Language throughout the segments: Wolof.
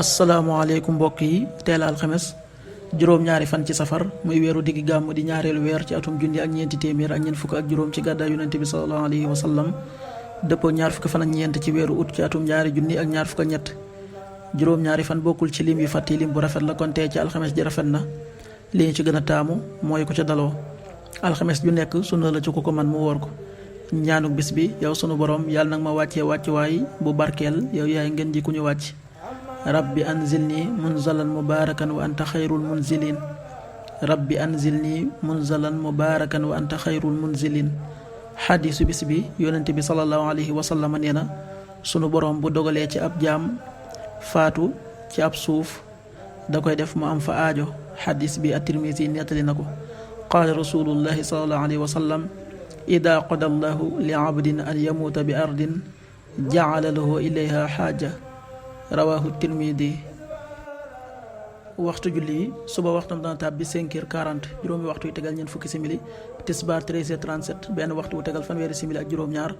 asalaamaaleykum mbokk yi teel alxames juróom-ñaari fan ci safar muy weeru diggi gàmm di ñaareelu weer ci atum junni ak ñeenti téeméer ak ñeent fukk ak juróom ci gàddaay yonente bi sallallahu alayhi wa sallam dëppoo ñaar fukki fan ak ñeent ci weeru ut ci atum ñaari junni ak ñaar fukk ak ñett juróom-ñaari fan bokkul ci lim yu fàtti lim bu rafet la kon tey ci alxames ji rafet na li ñu ci gën a taamu mooy ko ca daloo alxames ju nekk sunna la ci ku ko man mu woor ko ñaanuk bis bi yow sunu borom yàlla nag ma wàccee wàccuwaay bu barkeel yow yaay ngeen ji ku ñu wàcc rabbi anzilni munzalan mubarakan wa anta xayrul munzilin rabbi anzilni munzalan mubarakan wa anta xayrul munzilin xadiisu bis bi yonent bi sallallahu alayhi wa sallam nee na sunu borom bu dogalee ci ab jaam faatu ci ab suuf da koy def mu am fa aajo xadiis bi at-Tirmisi nettali na ko qaala rasulullahi sallallahu alayhi wa sallam ida qada allahu li abdin an yamuuta bi ardin jacala lahu ilayha xaaja rawaahu Tirmidi. waxtu julli yi suba waxtam dana tàbbi 5h40 juróomi waxtu yu tegal ñeent fukki simili tisbaar 13h37 benn waxtu wu tegal fanweeri simili ak juróom-ñaar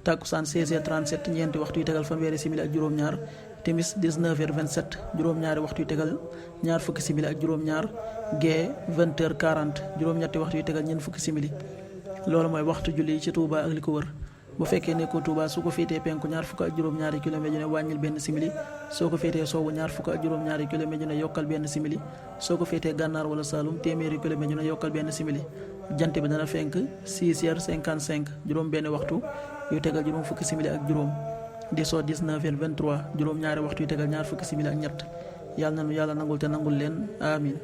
takkusaan 16h37 ñeenti waxtu yu tegal fanweeri simili ak juróom-ñaar timis 19h27 juróom-ñaari waxtu yu tegal ñaar fukki simili ak juróom-ñaar gee 20h40 juróom-ñetti waxtu yu tegal ñeent fukki simili loolu mooy waxtu julli yi ci Touba ak li ko wër. bu fekkee nekkoo Touba su ko féetee penku ñaar fukk ak juróom-ñaari kilomètre yu ne wàññil benn simili soo ko féetee sowwu ñaar fukk ak juróom-ñaari kilomètre yu ne yokkal benn simili soo ko féetee gànnaar wala Saalum téeméeri kilomètre yu ne yokkal benn simili jant bi dana fenk 6h55 juróom benn waxtu yu tegal juróom fukki simili ak juróom di soo 19h23 juróom-ñaari waxtu yu tegal ñaar fukki simili ak ñett yàlla nanu yàlla nangul te nangul leen amin